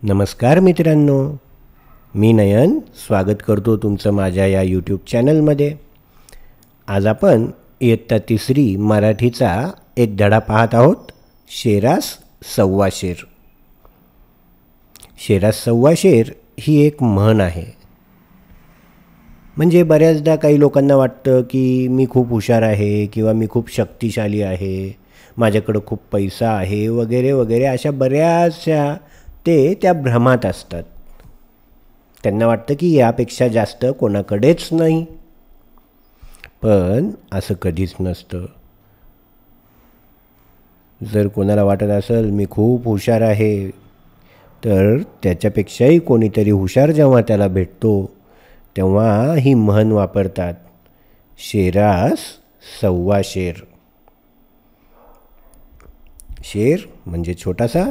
नमस्कार मित्रांनो, मी नयन स्वागत करतो तुमचं माझ्या या यूट्यूब चॅनलमध्ये. आज आपण इयत्ता तिसरी मराठीचा एक धडा पाहत आहोत. शेरास सव्वा शेर. शेरास सव्वा शेर ही एक म्हण आहे. म्हणजे बऱ्याचदा काही लोकांना वाटतं की मी खूप हुशार आहे किंवा मी खूप शक्तिशाली आहे, माझ्याकडं खूप पैसा आहे वगैरे वगैरे, अशा बऱ्याचशा ते त्या भ्रमात असतात. त्यांना वाटतं की यापेक्षा जास्त कोणाकडेच नाही. पण असं कधीच नसतं. जर कोणाला वाटत असेल मी खूप हुशार आहे, तर त्याच्यापेक्षाही कोणीतरी हुशार जेव्हा त्याला भेटतो तेव्हा ही म्हण वापरतात, शेरास सव्वा शेर. शेर म्हणजे छोटासा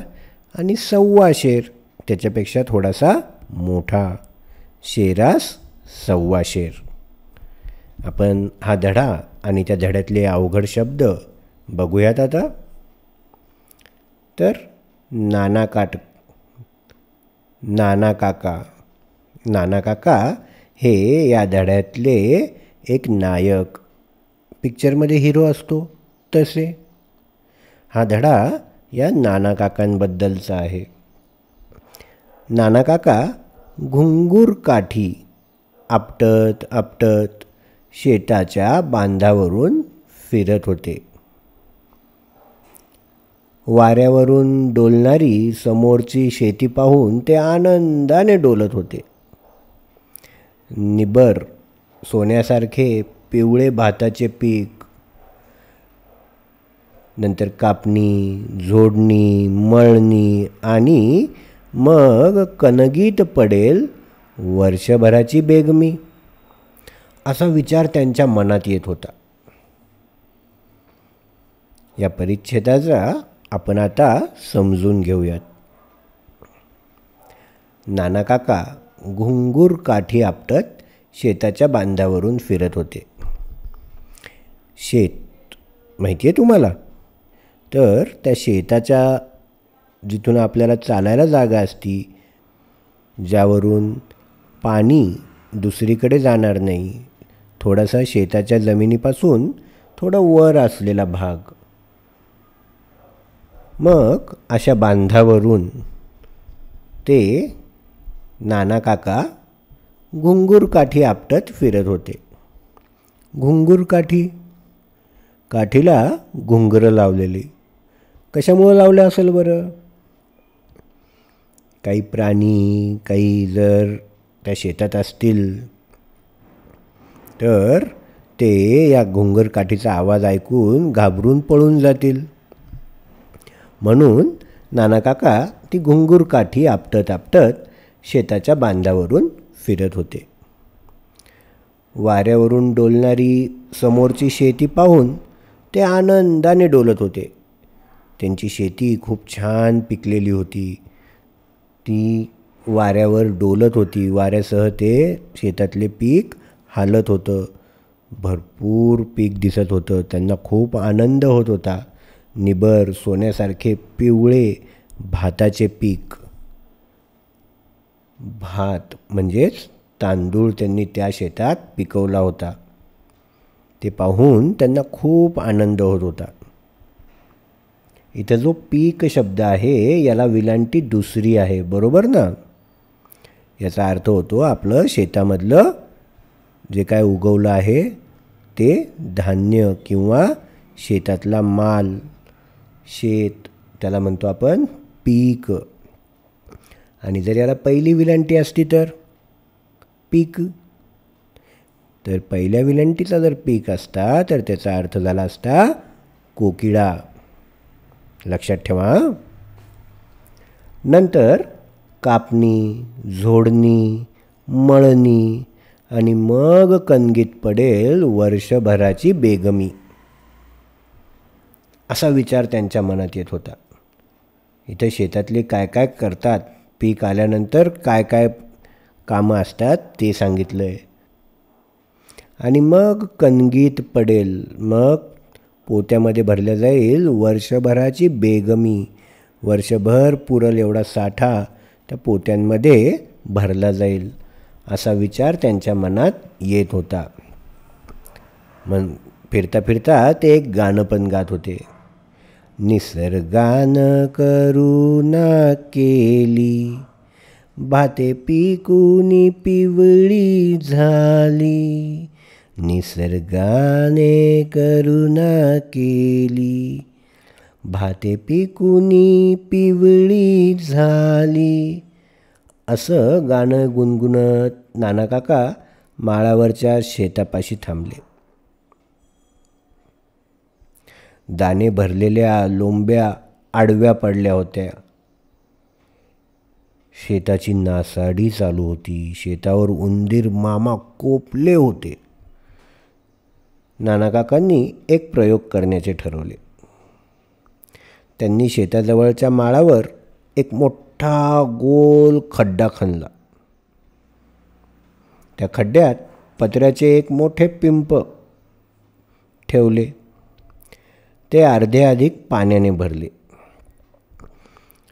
आणि सव्वा शेर त्याच्यापेक्षा थोडासा मोठा. शेरास सव्वा शेर. आपण हा धडा आणि त्या धड्यातले अवघड शब्द बघूयात आता. तर नाना काका. नाना काका हे या धड्यातले एक नायक, पिक्चरमध्ये हिरो असतो तसे. हा धडा या नाना काकांबद्दलचा आहे. नाना काका घुंगूर काठी आपटत आपटत शेताच्या बांधावरून फिरत होते. वाऱ्यावरून डोलणारी समोरची शेती पाहून ते आनंदाने डोलत होते. निबर सोन्यासारखे पिवळे भाताचे पीक, नंतर कापणी, झोडणी, मळणी आणि मग कणगीत पडेल वर्षभराची बेगमी, असा विचार त्यांच्या मनात येत होता. या परिच्छेदाचा आपण आता समजून घेऊयात. नाना काका घुंगूर काठी आपटत शेताच्या बांधावरून फिरत होते. शेत माहिती आहे तुम्हाला? तर त्या शेताच्या जिथून आपल्याला चालायला जागा असती, ज्यावरून पाणी दुसरीकडे जाणार नाही, थोडासा शेताच्या जमिनीपासून थोडा वर असलेला भाग, मग अशा बांधावरून ते नाना काका घुंगूर काठी आपटत फिरत होते. घुंगूर काठी, काठीला घुंगरं लावलेली. कशामुळं लावलं असेल बरं? काही प्राणी, काही जर त्या शेतात असतील तर ते या घुंगर काठीचा आवाज ऐकून घाबरून पळून जातील. म्हणून नाना काका ती घुंगूर काठी आपटत आपटत शेताच्या बांधावरून फिरत होते. वाऱ्यावरून डोलणारी समोरची शेती पाहून ते आनंदाने डोलत होते. त्यांची शेती खूप छान पिकलेली होती. ती वाऱ्यावर डोलत होती. वाऱ्यासह ते शेतातले पीक हालत होतं. भरपूर पीक दिसत होतं. त्यांना खूप आनंद होत होता. निबर सोन्यासारखे पिवळे भाताचे पीक, भात म्हणजेच तांदूळ त्यांनी त्या शेतात पिकवला होता. ते पाहून त्यांना खूप आनंद होत होता. इथं जो पीक शब्द आहे याला विलांटी दुसरी आहे, बरोबर ना? याचा अर्थ होतो आपलं शेतामधलं जे काय उगवलं आहे ते धान्य किंवा शेतातला माल. शेत त्याला म्हणतो आपण पीक. आणि जर याला पहिली विलांटी असती तर पीक, तर पहिल्या विलांटीचा जर पीक असता तर त्याचा अर्थ झाला असता कोकिळा. लक्षात ठेवा. नंतर कापणी, झोडणी, मळणी आणि मग कणगीत पडेल वर्षभराची बेगमी, असा विचार त्यांच्या मनात येत होता. इथं शेतातले काय काय करतात, पीक आल्यानंतर काय काय कामं असतात ते सांगितलं आहे. आणि मग कणगीत पडेल, मग पोत्यामध्ये भरल्या जाईल वर्षभराची बेगमी. वर्षभर पुरल एवढा साठा त्या पोत्यांमध्ये भरला जाईल असा विचार त्यांच्या मनात येत होता. मग फिरता फिरता ते एक गाणं पण गात होते. निसर्गानं करुणा केली, भाते पिकुनी पिवळी झाली. निसर्गाने करुणा केली, भाते पिकुनी पिवळी झाली. असं गाणं गुणगुणत नानाकाका माळावरच्या शेतापाशी थांबले. दाणे भरलेल्या लोंब्या आडव्या पडल्या होत्या. शेताची नासाडी चालू होती. शेतावर उंदीर मामा कोपले होते. नानाकाकांनी एक प्रयोग करण्याचे ठरवले. त्यांनी शेताजवळच्या माळावर एक मोठा गोल खड्डा खणला. त्या खड्ड्यात पत्र्याचे एक मोठे पिंप ठेवले. ते अर्धे अधिक पाण्याने भरले.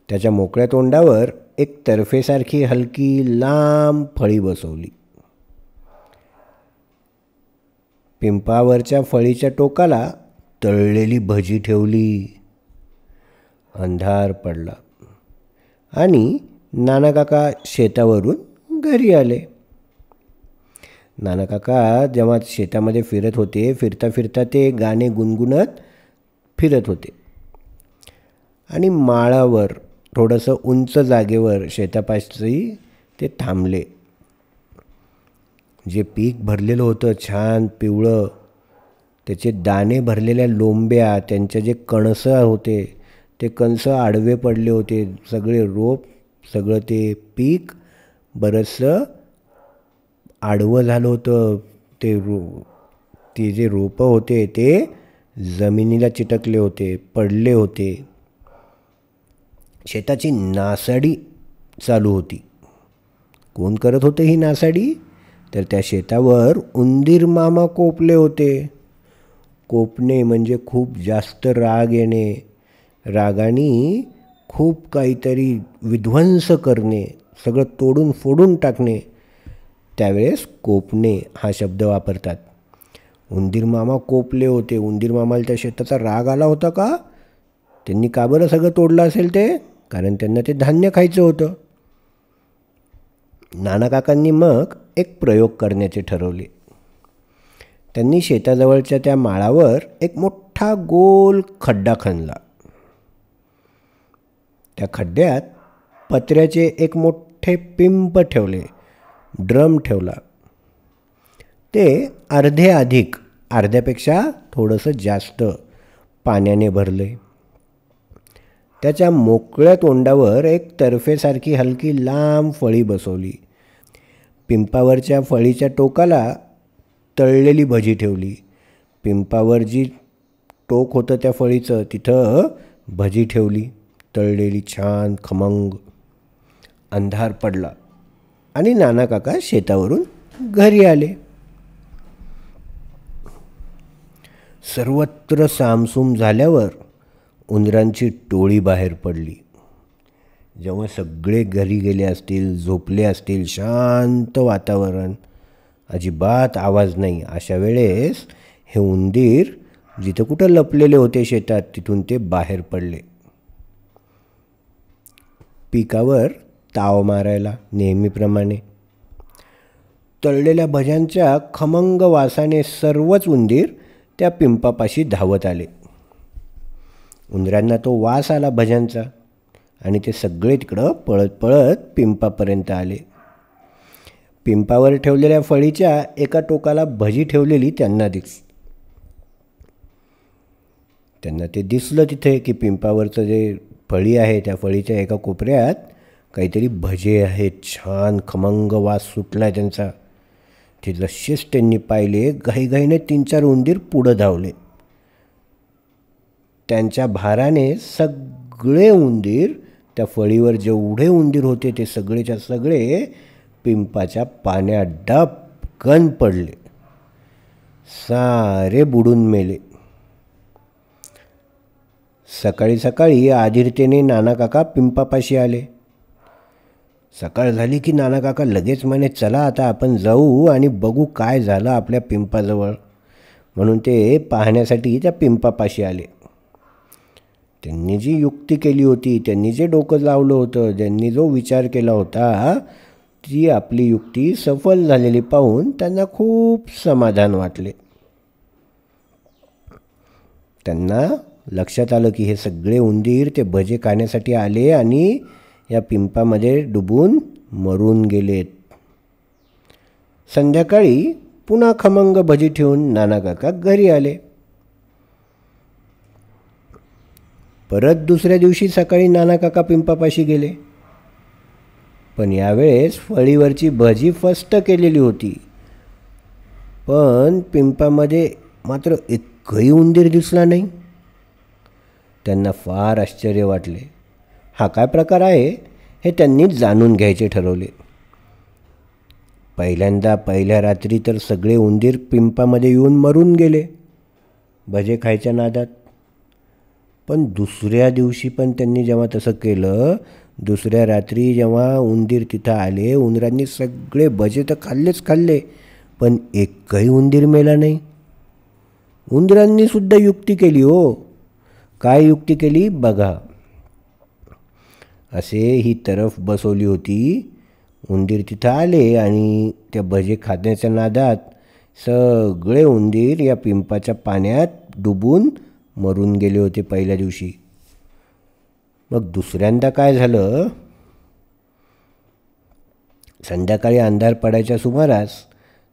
त्याच्या मोकळ्या तोंडावर एक तर्फेसारखी हलकी लांब फळी बसवली. पिंपावरच्या फळीच्या टोकाला तळलेली भजी ठेवली. अंधार पडला आणि नानाकाका शेतावरून घरी आले. नानाकाका जेव्हा शेतामध्ये फिरत होते, फिरता फिरता ते गाणे गुणगुणत फिरत होते आणि माळावर थोडंसं उंच जागेवर शेतापाशी ते थांबले. जे पीक भरलेलं होतं छान पिवळं, त्याचे दाणे भरलेल्या लोंब्या, त्यांचे जे कणसं होते ते कणसं आडवे पडले होते. सगळे रोप, सगळं ते पीक बरंचसं आडवं झालं होतं. ते जे रोपं होते ते जमिनीला चिटकले होते, पडले होते. शेताची नासाडी चालू होती. कोण करत होते ही नासाडी? तर त्या शेतावर उंदीर मामा कोपले होते. कोपणे म्हणजे खूप जास्त राग येणे, रागाने खूप काहीतरी विध्वंस करणे, सगळं तोडून फोडून टाकणे. त्यावेळेस कोपणे हा शब्द वापरतात. उंदीर मामा कोपले होते. उंदीर मामाला त्या शेताचा राग आला होता का? त्यांनी का बरं सगळं तोडलं असेल ते? कारण त्यांना ते धान्य खायचं होतं. नानाकाकांनी मग एक प्रयोग करण्याचे ठरवले. त्यांनी शेताजवळच्या त्या माळावर एक मोठा गोल खड्डा खणला. त्या खड्ड्यात पत्र्याचे एक मोठे पिंप ठेवले. ड्रम ठेवला. ते अर्ध्यापेक्षा थोडंसं जास्त पाण्याने भरले. त्याच्या मोकळ्या तोंडावर एक तर्फेसारखी हलकी लांब फळी बसवली. पिंपावरच्या फळीच्या टोकाला तळलेली भजी ठेवली. पिंपावर जी टोक होतं त्या फळीचं तिथं भजी ठेवली, तळलेली छान खमंग. अंधार पडला आणि नानाकाका शेतावरून घरी आले. सर्वत्र सामसूम झाल्यावर उंदरांची टोळी बाहेर पडली. जेव्हा सगळे घरी गेले असतील, झोपले असतील, शांत वातावरण, अजिबात आवाज नाही, अशा वेळेस हे उंदीर जिथं कुठं लपलेले होते शेतात तिथून ते बाहेर पडले. पिकावर ताव मारायला नेहमीप्रमाणे. तळलेल्या भज्यांच्या खमंग वासाने सर्वच उंदीर त्या पिंपापाशी धावत आले. उंदरांना तो वास आला भज्यांचा आणि ते सगळे तिकडं पळत पळत पिंपापर्यंत आले. पिंपावर ठेवलेल्या फळीच्या एका टोकाला भजी ठेवलेली त्यांना त्यांना ते दिसलं तिथे की पिंपावरचं जे फळी आहे त्या फळीच्या एका कोपऱ्यात काहीतरी भजे आहेत. छान खमंग वास सुटला आहे त्यांचा. ते जसेच त्यांनी पाहिले, घाईघाईने 3-4 उंदीर पुढं धावले. त्यांच्या भाराने सगळे उंदीर, त्या फळीवर जेवढे उंदीर होते ते सगळेच्या सगळे पिंपाच्या पाण्यात डबकन पडले. सारे बुडून मेले. सकाळी सकाळी आधीरतेने नानाकाका पिंपापाशी आले. सकाळ झाली की नाना काका लगेच म्हणे, चला आता आपण जाऊ आणि बघू काय झालं आपल्या पिंपाजवळ. म्हणून ते पाहण्यासाठी त्या पिंपापाशी आले. त्यांनी जी युक्ती केली होती, त्यांनी जे डोकं लावलं होतं, त्यांनी जो विचार केला होता, ती आपली युक्ती सफल झालेली पाहून त्यांना खूप समाधान वाटले. त्यांना लक्षात आलं की हे सगळे उंदीर ते भजे खाण्यासाठी आले आणि या पिंपामध्ये डुबून मरून गेलेत. संध्याकाळी पुन्हा खमंग भजी ठेवून नाना काका घरी आले. परत दुसऱ्या दिवशी सकाळी नाना काका पिंपापाशी गेले. पण यावेळेस फळीवरची भजी फस्त केलेली होती. पण पिंपामध्ये मात्र एकही उंदीर दिसला नाही. त्यांना फार आश्चर्य वाटले. हा काय प्रकार आहे हे त्यांनी जाणून घ्यायचे ठरवले. पहिल्या रात्री तर सगळे उंदीर पिंपामध्ये येऊन मरून गेले भजे खायच्या नादात. पण दुसऱ्या दिवशी पण त्यांनी जेव्हा तसं केलं, दुसऱ्या रात्री जेव्हा उंदीर तिथं आले, उंदरांनी सगळे भजे तर खाल्ले, पण एकही उंदीर मेला नाही. उंदरांनी सुद्धा युक्ती केली हो. काय युक्ती केली बघा. असे ही तरफ बसवली होती. उंदीर तिथं आले आणि त्या भजे खाण्याच्या नादात सगळे उंदीर या पिंपाच्या पाण्यात डुबून मरून गेले होते पहिल्या दिवशी. मग दुसऱ्यांदा काय झालं, संध्याकाळी अंधार पडायच्या सुमारास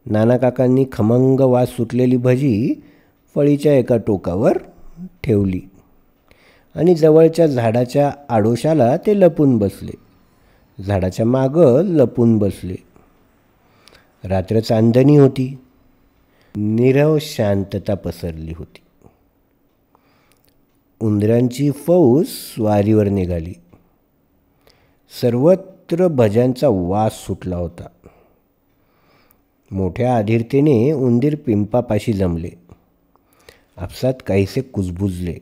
नाना काकांनी खमंग वास सुटलेली भजी फळीच्या एका टोकावर ठेवली आणि जवळच्या झाडाच्या आडोशाला ते लपून बसले. झाडाच्या मागं लपून बसले. रात्र चांदणी होती. नीरव शांतता पसरली होती. उंदरांची फौज स्वारीवर निघाली. सर्वत्र भज्यांचा वास सुटला होता. मोठ्या आधीरतेने उंदीर पिंपापाशी जमले. आपसात काहीसे कुजबुजले.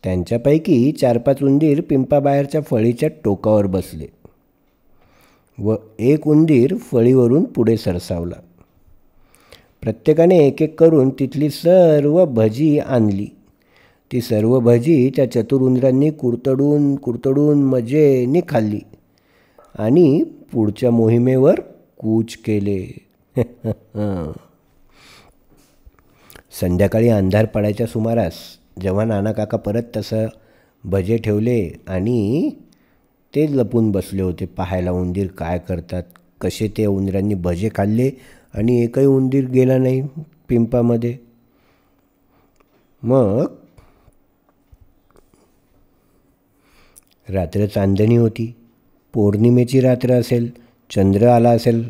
त्यांच्यापैकी 4-5 उंदीर पिंपाबाहेरच्या फळीच्या टोकावर बसले व एक उंदीर फळीवरून पुढे सरसावला. प्रत्येकाने एक एक करून तिथली सर्व भजी आणली. ती सर्व भजी त्या चतुर उंदरांनी कुरतडून मजेने खाल्ली आणि पुढच्या मोहिमेवर कूच केले. संध्याकाळी अंधार पडायच्या सुमारास जेव्हा नाना काका परत तसं भजे ठेवले आणि ते लपून बसले होते पाहायला उंदीर काय करतात, कसे ते उंदरांनी भजे खाल्ले आणि एकही उंदीर गेला नाही पिंपामध्ये. मग रात्र चांदणी होती. पौर्णिमेची रात्र असेल, चंद्र आला असेल.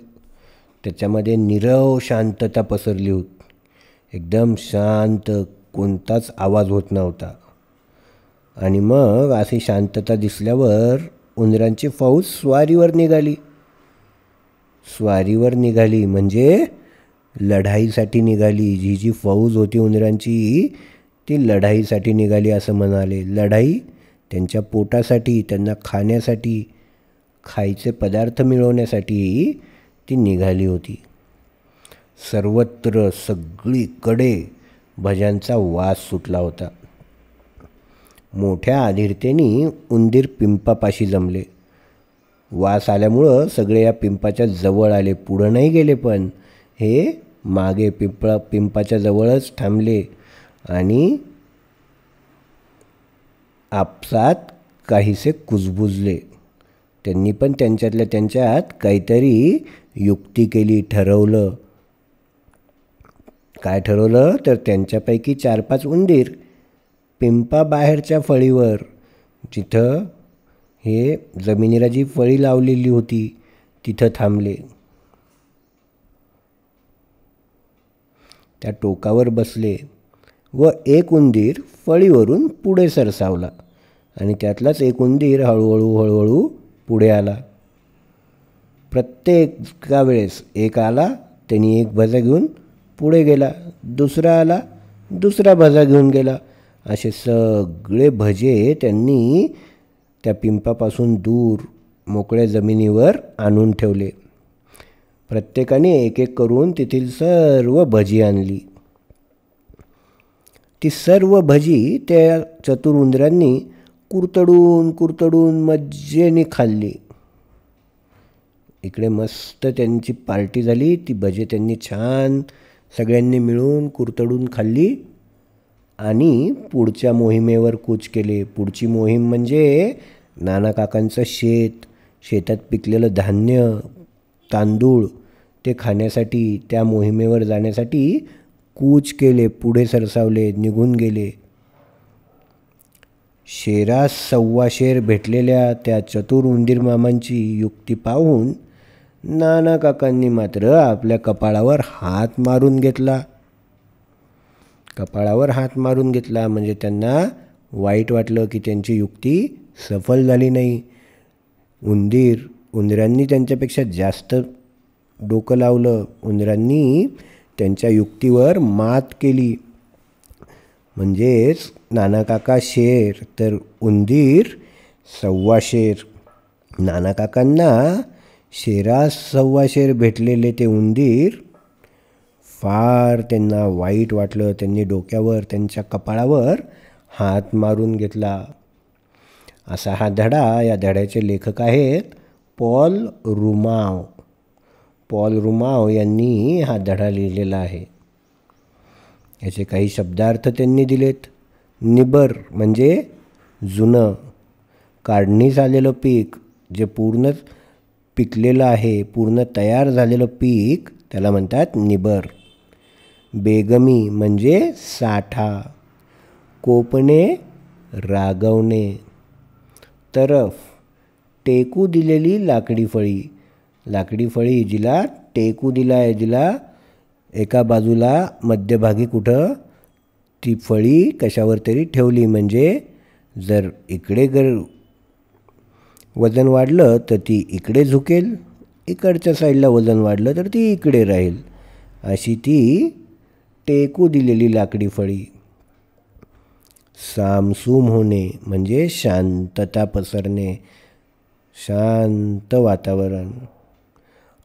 त्याच्यामध्ये नीरव शांतता पसरली होती. एकदम शांत, कोणताच आवाज होत नव्हता. आणि मग अशी शांतता दिसल्यावर उंदरांची फौज स्वारीवर निघाली. स्वारीवर निघाली म्हणजे लढाईसाठी निघाली. जी फौज होती उंदरांची ती लढाईसाठी निघाली असं म्हणाले. लढाई त्यांच्या पोटासाठी, त्यांना खाण्यासाठी, खायचे पदार्थ मिळवण्यासाठी ती निघाली होती. सर्वत्र सगळीकडे भज्यांचा वास सुटला होता. मोठ्या आधीरतेने उंदीर पिंपापाशी जमले. वास आल्यामुळं सगळे या पिंपाच्या जवळ आले. पुढं नाही गेले, पण हे मागे पिंपाच्या जवळच थांबले आणि आपसात काहीसे कुजबुजले. त्यांनी पण त्यांच्यातल्या त्यांच्यात काहीतरी युक्ती केली, ठरवलं. काय ठरवलं तर त्यांच्यापैकी 4-5 उंदीर पिंपाबाहेरच्या फळीवर, जिथं हे जमिनीला जी फळी लावलेली होती तिथं थांबले. त्या टोकावर बसले व एक उंदीर फळीवरून पुढे सरसावला आणि त्यातलाच एक उंदीर हळूहळू पुढे आला. प्रत्येका वेळेस एक आला, त्यांनी एक भजा घेऊन पुढे गेला. दुसरा आला, दुसरा भजा घेऊन गेला. असे सगळे भजे त्यांनी त्या पिंपापासून दूर मोकळ्या जमिनीवर आणून ठेवले. प्रत्येकाने एक एक करून तेथील सर्व भजी आणली. ती सर्व भजी त्या चतुर उंदरांनी कुरतडून कुरतडून मज्जेने खाल्ली. इकडे मस्त त्यांची पार्टी झाली. ती भजी त्यांनी छान सगळ्यांनी मिळून कुरतडून खाल्ली आणि पुढच्या मोहिमेवर कूच केले. पुढची मोहीम म्हणजे नाना काकांचं शेतात पिकलेलं धान्य, तांदूळ ते खाण्यासाठी, त्या मोहिमेवर जाण्यासाठी कूच केले, पुढे सरसावले, निघून गेले. शेरास सव्वा शेर भेटलेल्या त्या चतुर उंदीर मामांची युक्ती पाहून नाना काकांनी मात्र आपल्या कपाळावर हात मारून घेतला. कपाळावर हात मारून घेतला म्हणजे त्यांना वाईट वाटलं की त्यांची युक्ती सफल झाली नाही. उंदरांनी त्यांच्यापेक्षा जास्त डोकं लावलं. उंदरांनी त्यांच्या युक्तीवर मात केली. म्हणजेच नाना काका शेर तर उंदीर सव्वा शेर. नाना काकांना शेरास सव्वा शेर भेटलेले ते उंदीर फार त्यांना वाईट वाटलं. त्यांनी डोक्यावर, त्यांच्या कपाळावर हात मारून घेतला. असा हा धडा. या धड्याचे लेखक आहेत पॉल रुमाव. पॉल रुमाव यांनी हा धडा लिहिलेला आहे. याचे काही शब्दार्थ त्यांनी दिलेत. निबर म्हणजे जुनं, काढणीस आलेलं पीक, जे पूर्ण पिकलेलं आहे, पूर्ण तयार झालेलं पीक, त्याला म्हणतात निबर. बेगमी म्हणजे साठा. कोपणे, रागवणे. तरफ, टेकू दिलेली लाकडी फळी. लाकडी फळी जिला टेकू दिला आहे, जिला एका बाजूला मध्यभागी कुठं ती फळी कशावर तरी ठेवली, म्हणजे जर इकडे वजन वाढलं तर ती इकडे झुकेल, इकडच्या साईडला वजन वाढलं तर ती इकडे राहील, अशी ती टेकू दिलेली लाकडी फळी. सामसूम होणे म्हणजे शांतता पसरणे, शांत वातावरण.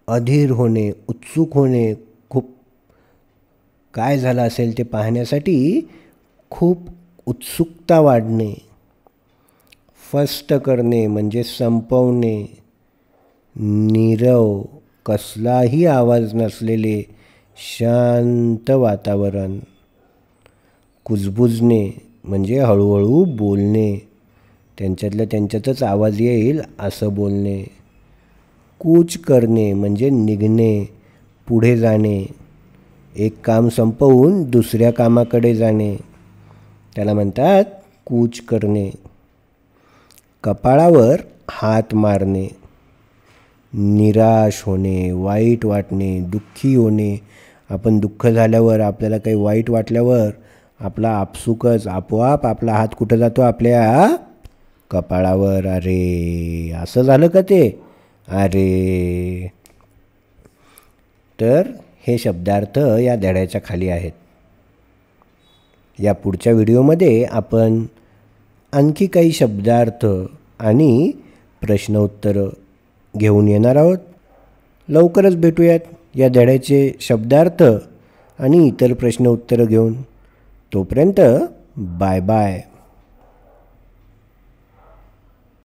अधीर होणे, उत्सुक होणे, खूप काय झालं असेल ते पाहण्यासाठी खूप उत्सुकता वाढणे. फस्त करणे म्हणजे संपवणे. नीरव, कसलाही आवाज नसलेले शांत वातावरण. कुजबुजणे म्हणजे हळूहळू बोलणे, त्यांच्यातल्या त्यांच्यातच आवाज येईल असं बोलणे. कूच करणे म्हणजे निघणे, पुढे जाणे, एक काम संपवून दुसऱ्या कामाकडे जाणे, त्याला म्हणतात कूच करणे. कपाळावर हात मारणे. निराश होणे, वाईट वाटणे, दुःखी होणे. आपण दुःख झाल्यावर, आपल्याला काही वाईट वाटल्यावर आपला आपसुकच आपोआप आपला हात कुठं जातो? आपल्या कपाळावर. अरे असं झालं का ते? अरे. तर हे शब्दार्थ या धड्याच्या खाली आहेत. या पुढच्या व्हिडिओमध्ये आपण आणखी काही शब्दार्थ आणि प्रश्न उत्तरं घेऊन येणार आहोत. लवकरच भेटूयात या धड्याचे शब्दार्थ आणि इतर प्रश्न उत्तरं घेऊन. तोपर्यंत बाय बाय.